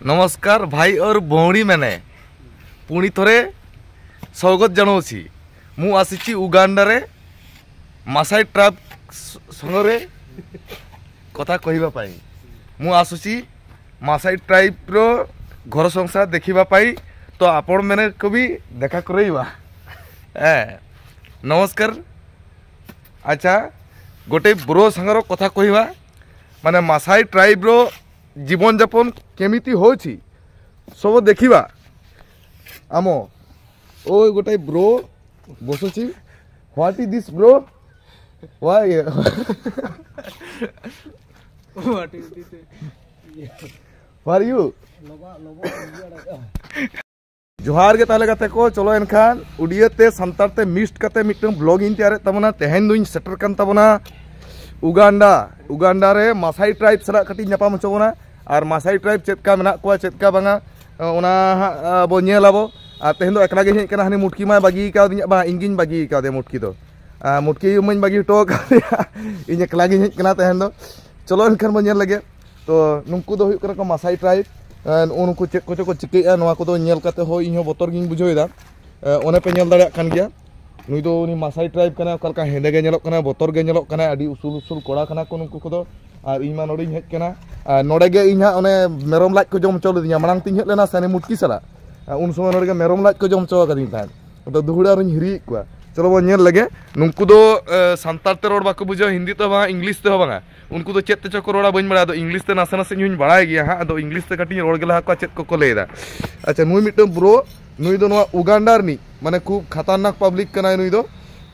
नमस्कार भाई और भौणी मैंने पुणी थोड़े स्वागत जनाऊँगी मु आसी उगांडा रे मासाई ट्राइब संगे कथा कहवाई मु आसुची मासाई ट्राइब रो घर संसार देखापी तो आपण मैंने को भी देखा करवा नमस्कार। अच्छा गोटे ब्रो संगर कथा कहवा माने मासाई ट्राइब रो जीवन जापन केमिति होछि सब देखिबा आम ओ गोटे ब्रो बसुची what is this bro why what is this for you जोहार के ताले कते को चलो एनखान उडियाते संतारते मिक्स कते मिटन ब्लॉग इन तैयार तबना तेहेन दुइन सेटर कान तबना उगांडा रे मासाई ट्राइब सरा कटी नापाम चोना और मासाई ट्राइब चेदका मेना को चेदका बांगा ओना बो नेलाबो आ तेहेन दो एकला गे हेज कना हानि मुटकी मा बागी का दिया बा इंगिन बागी का दे मुटकी दो मुटकी मई बागी टो का इन एकला गे हेज कना तेहेन दो चलो एनखान बो नेल लगे तो नुंकु दो हुई करा को मासाई ट्राइब उनको चेक को चिकेया नोआ को दो नेल काते हो इहो बोतर गिन बुझोयदा ओने पे नेल दाड़ा कान गया नुई दो उनी मासाई ट्राइब कना कलका हेंदे गे नेलोक कना बोतर गे नेलोक कना अडी उसूल उसूल कोड़ा कना को नुंकु को दो और इमा नोडी हेज कना नोडे गे इहा ओने मेरम लाज को जम चो लदिया मांग तिन हेज लेना साने मुटकी सला उन समय नोडे गे मेरम लाज को जम चो कदिन तान तो दुहुड़ा रन हिरी को चलो बो नेल लगे नुंकु दो संतार ते रोड बाको बुझो हिंदी तो बा इंग्लिश ते हो बांगा उनको तो चेत ते चको रोड़ा बइन बड़ा दो इंग्लिश ते नासे नासे नुइन बड़ाय गया हां दो इंग्लिश ते कटी रोड गेला को चेत को लेदा। अच्छा नुई मिटो ब्रो नुई दो नोआ उगांडा रनी माने खूब खतरनाक पब्लिक कना नुई दो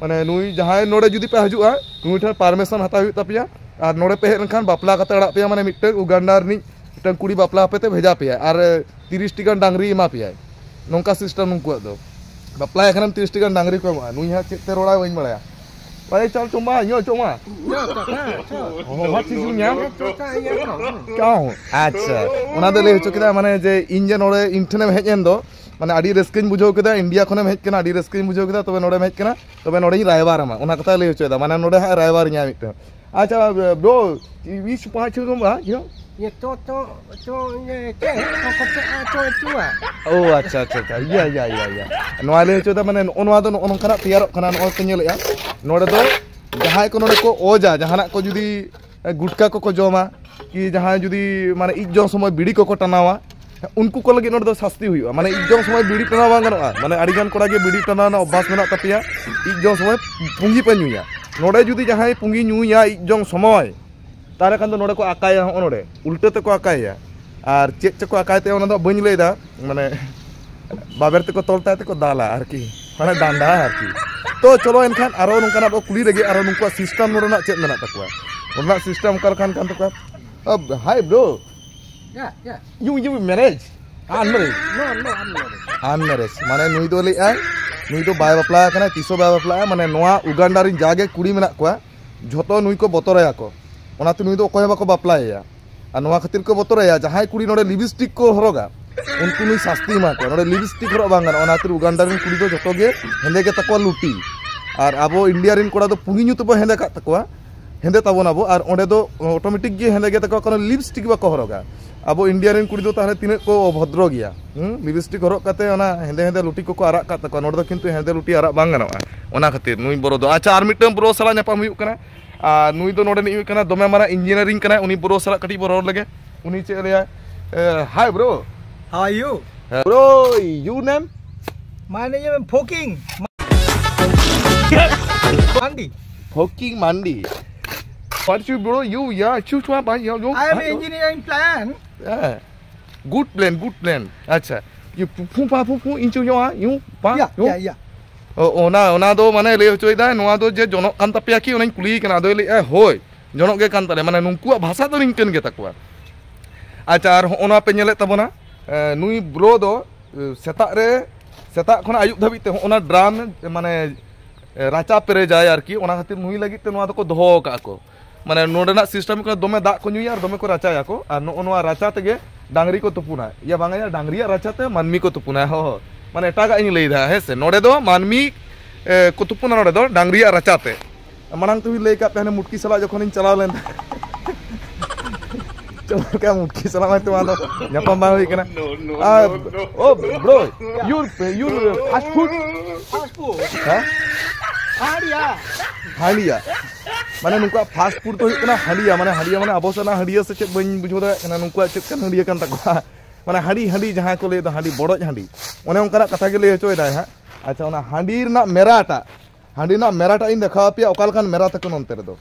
माने नुई जहाय नोडे जुदी पे हजुआ नुई ठा परमिशन हता हुई तपिया और नोडे पे हेनखान बापला कते अड़ा पे माने मिटो उगांडा रनी मिटन कुड़ी बापला पेते भेजा पे और 30 टी गान डांगरी एमा पे नोंका सिस्टम नुंकु दो बापला एखनम 30 टी गान डांगरी को नुई हा चेते रोड़ा बइन बड़ाया भाई चल चुमा यो चुमा ओ हाथी जुन्या क्यों अच्छा ओना दे ले हचो केदा माने जे इन जे नोडे इंटरनेट हेजन दो माने आडी रस्किन बुझो केदा इंडिया खने हेज केना आडी रस्किन बुझो केदा तबे नोडे हेज केना तबे नोडे रायबार मा ओना कथा ले हचो दा माने नोडे हा रायबार nya मिट। अच्छा ब्रो वी सुपा छु गम यो ये तो ये के ओ अच्छा अच्छा अच्छा या नोआ ले हचो दा माने ओनवा दो ओनखना तैयार खना नो को नेल या नोडे दो जहां को नोडे को ओजा जहाना को जुदी गुटका को जोमा कि जहां जुदी माने इजो समय बिड़ी को टनावा उनको को लगे नोडे दो शास्ति हुई माने इजो समय बिड़ी टना बांग गनोआ माने अडिगान कोड़ा गे बिड़ी टना ना अभ्यास मेना तपिया इजो समय पुंगी पे नुया नोडे जुदी जहां पुंगी नुया इजो समय तारे खान दो नोडे को आकाया हो नोडे उल्टे ते को आकाया और चेक को आकायते ओना दो बइन लेदा माने बाबेर ते को तोलता ते को दाला आरकी माने डांडा आरकी तो चलो एनखान आरो नोंकाना बो कुली लगे आरो नुंको सिस्टम नोडना चेक मेना तकवा ओना सिस्टम कर खान तकवा अब हाय ब्रो या you marriage unmarried no unmarried माने नुई दो ले आय नुई दो बाय बापला कना तिसो बाय बापला माने नोआ उगांडा रिन जागे कुड़ी मेना कोआ झोतो नुई को बतरया को ओनाते नुई दो कोय बाको बापलाया आ नोआ खातिर को बतरया जहाय कुड़ी नोडे लिपस्टिक को हरोगा उनको नुई शास्ति मा को नोडे लिपस्टिक हरो बांगन ओनाते उगांडा रिन कुड़ी दो झोतो गे हेंदे के तको लुटी और आबो इंडिया रिन कोड़ा दो पुंगी नु तबो हेंदे का तकोआ हेंदे ताबोन आबो और ओंडे दो ऑटोमेटिक गे हेंदे गे तको कोनो लिपस्टिक बाको हरोगा अब इंडिया रेन कुड़ी दो ताहले तिने को भद्र गया लिपस्टिक हरक काते ओना हेंदे हेंदे लुटी को आरा का तको नोड दो किंतु हेंदे लुटी आरा बांग गनोआ ओना खातिर नुई बरो दो। अच्छा और मिटम ब्रो सला नापाम हुई कना आ नुई दो नोडे नि कना दोमे मारा इंजीनियरिंग कना उनी ब्रो सला कटी बरो लगे उनी चे ले hi bro how are you bro you name my name is फोकिंग मंडी फोकिंग मंडी what you bro you yeah choose one by you I have engineering plan good plan अच्छा you fu into your you pa yeah ona do mane le choi da noa do je jonok kan tapia ki onain kuli kana do le hoy jonok ge kan tale mane nungku bhasa do ringken ge takwa acha ar ona pe nyele tabona nui bro do seta khona ayuk dhabi te ona drum mane racha pere jay ar ki ona khatir nui lagi te noa do ko doho ka ko माने नोडना system को दोमे दा को नुया और दोमे को राचाया को और नोआ राचा तेगे डांगरी को तुपुना या बांगा डांगरिया राचाते मानमी को तुपुना हो माने एटागा इन लेदा है से नोडे दो मानमी को तुपुना नोडे दो डांगरिया राचाते मानंग तो लई का पहने मुटकी सला जखन इन चलाव लेन Coba kamu mutkhi salam itu ada nyapam bang huई kana. Oh bro, you fast food? Fast food. Hah? Handia. Mana nunggu fast food tuh kana handia mana abo sana handia se cek bañ bujho da kana nunggu cek kan handia kan takwa. Mana handi jahan ko le to handi bodoj handi. One ongkana katha ge le hocoy dai ha. Acha ona handi rena merata. Handi na merata in dekha apia okal kan merata ko nonte redo.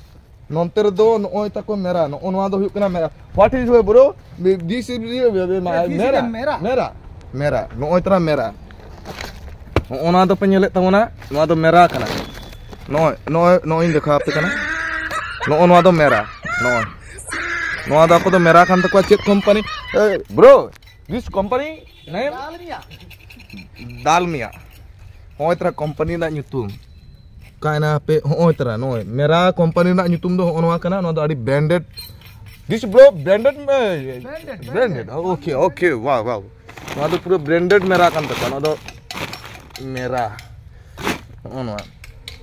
Nonte redo noi tako mera no onwa do huyuk kana mera. What is bro? This is mera. Noi tra mera. Ona do penyelet tamona, noa do mera kana. Noi in dekha apia kana. No onwa do mera. Noa do ako do mera kan takwa cek company. Bro, this company name Dalmia. Hoi tra company na nyutum. Kaina pe hoi tra noi. Mera company na nyutum do onwa kana no do adi branded. This bro branded. Okay. Wow. No do pura branded mera kan takwa no do mera. Onwa.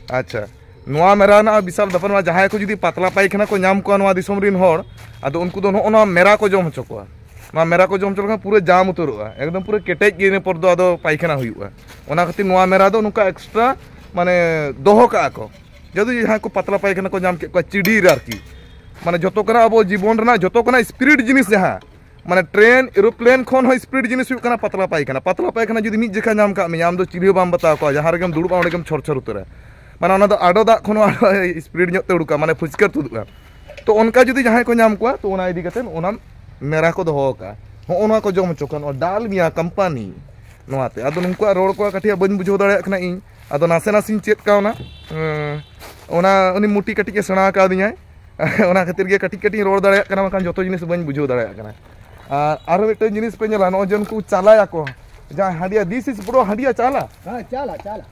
Acha. Noa mera na bisal dapan ma jahay ko judi patla paikana ko nyam ko noa disom rin hor ado unku do no mera ko jom hocho ko. Noa mera ko jom chol kan pura jam uturuga. Ekdom pura ketej gene por do ado paikana huyuga. Ona khati noa mera do nuka extra mane doho ka ako. Jadi jahay ko patla paikana ko nyam ke ko chidir arki. Mane joto kana abo jibon rena joto kana spirit jinis jaha. Mane train aeroplane khon ho spirit jinis huyuk kana patla paikana. Patla paikana judi mid jekha nyam ka me nyam do chiri bam bata ko jaha regam dulub onde gem chor utara. Mana ona do ado da khon spirit nyok te uduka mane fuskar tuduka. To onka judi jahay ko nyam ko to ona idi katen ona mera ko doho ka. Ho ona ko jom chokan o Dalmia company. Noate ado nungku ror ko kathia bañ bujho dare kana ing. Ado nase chet kauna ona uni muti katik sena ka dinya ona khatir ge katik ror dare kana kan joto jinis bañ bujho dare kana aro ekta jinis pe nyala no jon ku chala ako ja hadia this is bro hadia chala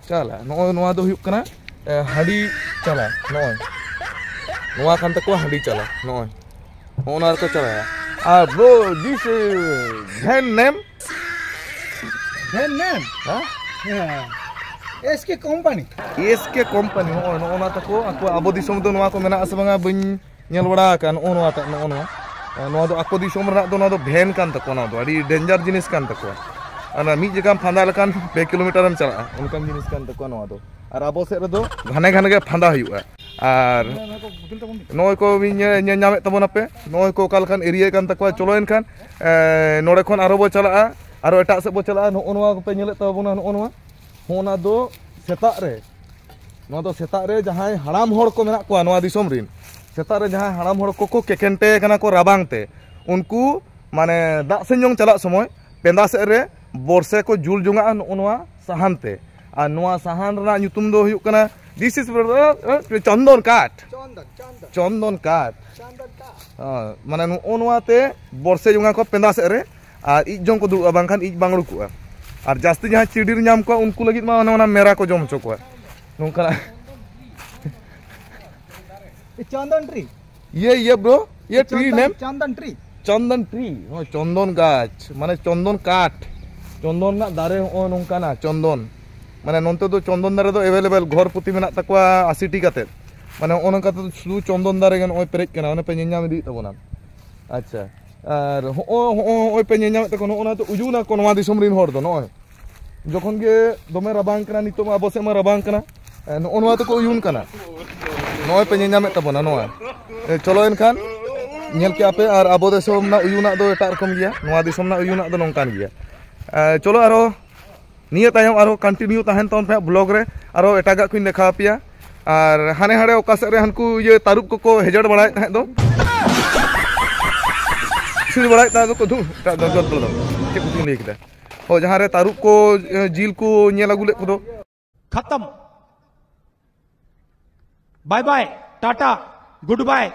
chala no do huyuk kana hadi chala no kan takwa hadi chala no ona ko chala bro this van name huh? Yeah. SK company no ona tako aku abo disom do noa ko mena asa banga bañ nyel wada kan ono ata no do ako disom rena do no do van kan tako no do adi danger jinis kan tako ana mi jagam phanda lekan 2 kilometer am chala onkam jinis kan tako no do ar abo se do ghane ge phanda huyuga ar noy ko mi nyame tabona pe noy ko kalkan area kan tako cholo en kan nore khon aro bo chala aro eta se bo chala no onwa ko pe nyelet tabona no ona do setak re jahay haram hor ko menak ko noa disom rin setak re jahay haram hor ko kekente kana ko rabang te unku mane dak senyong chalak somoy penda se re borse ko jul junga noa sahan te ar noa sahan rena nyutum do huyuk kana this is Chandon Kat mane noa te borse junga ko penda se re ar ij jong ko du abang kan ij bang ruku ar jasti jahan chidir nyam ko unku lagit ma ona mera ko jom choko nungka Chandan tree. Ye bro ye tree name Chandan tree oh Chandon gach mane Chandon Kat Chandon na dare nungka na Chandon mane nonte do Chandon dare do available ghor puti menak takwa 80 ti kate mane onka to sudu Chandon dare gan oi perej kana ona pe nyam di tabona acha ar oi pe nyam ta kono ona to ujuna ko noa disom rin hor do no jokhon ge dome rabang kana nito ma bose ma rabang kana no noa to ko uyun kana noy pe nyam tabona noa cholo en kan nyel ke ape ar abo disom na uyuna do eta rokom gya noa disom na uyuna do nongkan gya cholo aro niya tayom aro continue tahen ton pe blog re aro etaga kuin dekha apia ar hane hare okase re hanku ye tarup ko hejar barai tahe do सुन बड़ा इतना तो कुछ टा दो जल दो के कुछ नहीं किया हो जहाँ रे तारुक को झील को न्ये लागू ले कुदो खत्म bye bye tata good bye